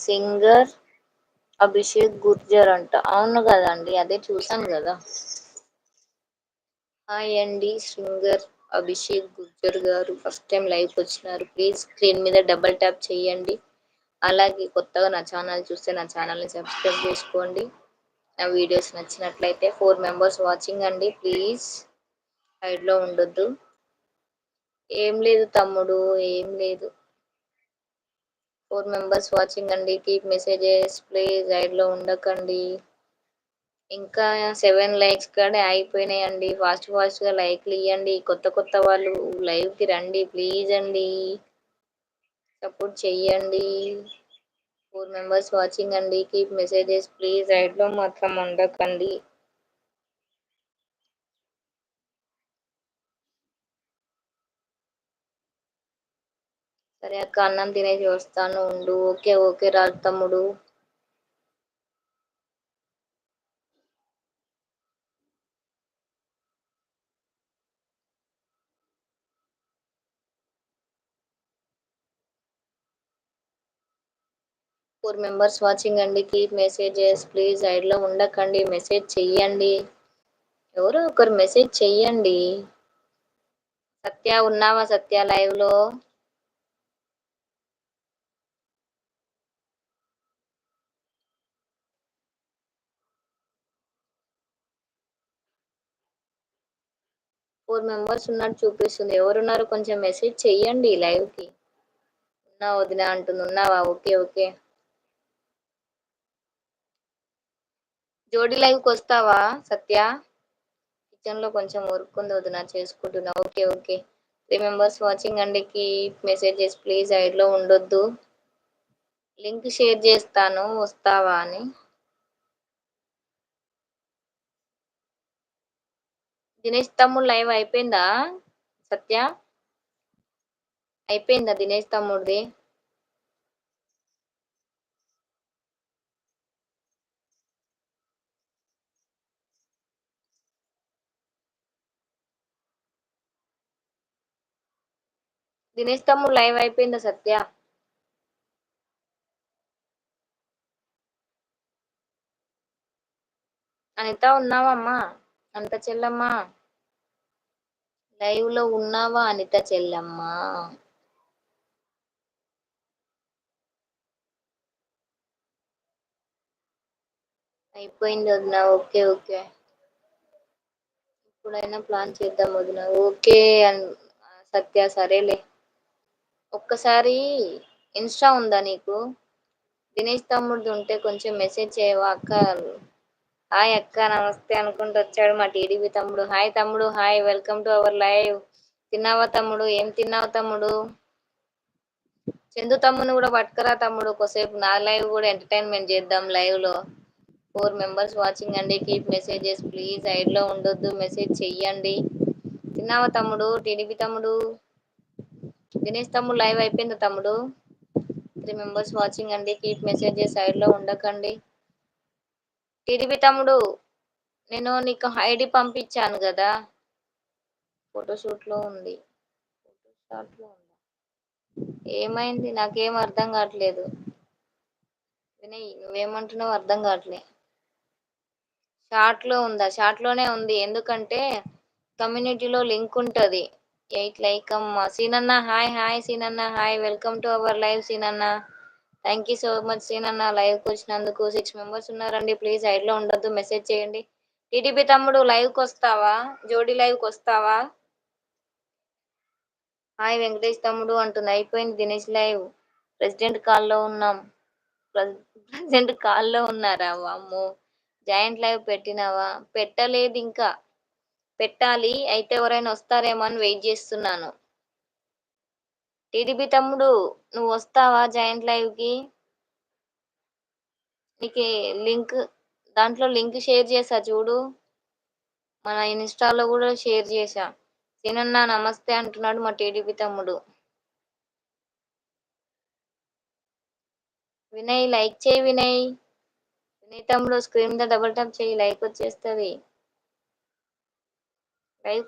Singer Abhishek Gurjar అంట. అవును కదండి, అదే చూసాను కదా. హాయ్ అండి, సింగర్ అభిషేక్ గుర్జర్ గారు ఫస్ట్ టైం లైవ్ వచ్చినారు. ప్లీజ్ స్క్రీన్ మీద డబల్ ట్యాప్ చేయండి. అలాగే కొత్తగా నా ఛానల్ చూస్తే నా ఛానల్ని సబ్స్క్రైబ్ చేసుకోండి. నా వీడియోస్ నచ్చినట్లయితే 4 మెంబర్స్ వాచింగ్ అండి, ప్లీజ్ సైడ్లో ఉండొద్దు. ఏం లేదు తమ్ముడు, ఏం లేదు. 4 మెంబర్స్ వాచింగ్ అండి, కీప్ మెసేజెస్ ప్లీజ్, సైడ్లో ఉండకండి. ఇంకా 7 లైక్స్ కాడే అయిపోయినాయండి. ఫాస్ట్ ఫాస్ట్ గా లైక్లు ఇవ్వండి. కొత్త కొత్త వాళ్ళు లైవ్ కి రండి ప్లీజ్ అండి, సపోర్ట్ చెయ్యండి. 4 మెంబర్స్ వాచింగ్ అండి, కీప్ మెసేజెస్ ప్లీజ్, సైడ్ లో మాత్రం ఉండకండి. సరే అక్క, అన్నం తినేసి వస్తాను ఉండు. ఓకే ఓకే రాజు తమ్ముడు. ఫోర్ మెంబర్స్ వాచింగ్ అండి, కీప్ మెసేజెస్ ప్లీజ్, సైడ్ లో ఉండకండి. మెసేజ్ చెయ్యండి, ఎవరో ఒకరు మెసేజ్ చెయ్యండి. సత్య ఉన్నావా? సత్య లైవ్ లో ఫోర్ మెంబర్స్ ఉన్నట్టు చూపిస్తుంది. ఎవరున్నారు? కొంచెం మెసేజ్ చెయ్యండి లైవ్ కి. ఉన్నా వదిన అంటుంది. ఉన్నావా? Okay okay. జోడీ లైవ్ కి వస్తావా సత్య? కిచెన్ లో కొంచెం వర్క్ ఉంది వదిన, చేసుకుంటున్నా. Okay okay. 3 మెంబర్స్ వాచింగ్ అండి, కీప్ మెసేజెస్ ప్లీజ్, సైడ్ లో ఉండొద్దు. లింక్ షేర్ చేస్తాను, వస్తావా అని. దినేష్ తమ్ముడు లైవ్ అయిపోయిందా సత్య? అయిపోయిందా దినేష్ తమ్ముడిది? దినేష్ తమ్ముడు లైవ్ అయిపోయిందా సత్య? అనిత ఉన్నావమ్మా? అనిత చెల్లమ్మా లైవ్ లో ఉన్నావా? అనిత చెల్లమ్మా అయిపోయింది వదిన. ఓకే ఓకే, ఇప్పుడైనా ప్లాన్ చేద్దాం వదిన. ఓకే సత్య, సరేలే. ఒక్కసారి ఇన్స్టా ఉందా నీకు? దినేష్ తమ్ముడిది ఉంటే కొంచెం మెసేజ్ చేయవా అక్క? హాయ్ అక్క, నమస్తే అనుకుంటూ వచ్చాడు మా టీడీపీ తమ్ముడు. హాయ్ తమ్ముడు, hi, welcome to our live. తిన్నావా తమ్ముడు? ఏం తిన్నావు తమ్ముడు? చందు తమ్ముని కూడా పట్టుకరా తమ్ముడు, కొద్దిసేపు నా లైవ్ కూడా ఎంటర్టైన్మెంట్ చేద్దాం లైవ్ లో. 4 మెంబర్స్ వాచింగ్ అండి, కీప్ మెసేజెస్ ప్లీజ్, సైడ్ లో ఉండొద్దు. మెసేజ్ చెయ్యండి. తిన్నావా తమ్ముడు? టీడీపీ తమ్ముడు దినేష్ తమ్ముడు లైవ్ అయిపోయిందా తమ్ముడు? 3 మెంబర్స్ వాచింగ్ అండి, కీప్ మెసేజెస్, సైడ్ లో ఉండకండి. టీడీపీ తమ్ముడు, నేను నీకు ఐడి పంపించాను కదా, ఫోటోషూట్ లో ఉంది. ఫోటోషాట్ లో ఉందా? ఏమైంది? నాకేం అర్థం కావట్లేదు. వినయ్, నువ్వేమంటున్నావు అర్థం కావట్లే. షార్ట్ లో ఉందా? షార్ట్ లోనే ఉంది, ఎందుకంటే కమ్యూనిటీలో లింక్ ఉంటది. 8 లైక్ అమ్మ. సీనన్న hi, hi Seenanna, hi, welcome to our live Seenanna. Thank you so much Seenanna, live కి వచ్చినందుకు. 6 మెంబర్స్ ఉన్నారండి, ప్లీజ్ సైడ్ లో ఉండొద్దు. మెసేజ్ చేయండి. టీడీపీ తమ్ముడు లైవ్ కి వస్తావా? జోడీ లైవ్ కి వస్తావా? హాయ్ వెంకటేష్ తమ్ముడు అంటుంది. అయిపోయింది దినేష్ లైవ్. ప్రెసిడెంట్ కాల్లో ఉన్నాం. ప్రెసిడెంట్ కాల్లో ఉన్నారా? వామ్మో. జాయింట్ లైవ్ పెట్టినావా? పెట్టలేదు ఇంకా, పెట్టాలి. అయితే ఎవరైనా వస్తారేమో అని వెయిట్ చేస్తున్నాను. టీడీపీ తమ్ముడు, నువ్వు వస్తావా జాయింట్ లైవ్ కి? నీకు లింక్, దాంట్లో లింక్ షేర్ చేసా చూడు, మన ఇన్స్టాలో కూడా షేర్ చేసా. సీనన్న నమస్తే అంటున్నాడు మా టీడీపీ తమ్ముడు. వినయ్ లైక్ చేయి వినయ్. వినయ్ తమ్ముడు స్క్రీన్ మీద డబుల్ ట్యాప్ చేయి, లైక్ వచ్చేస్తుంది.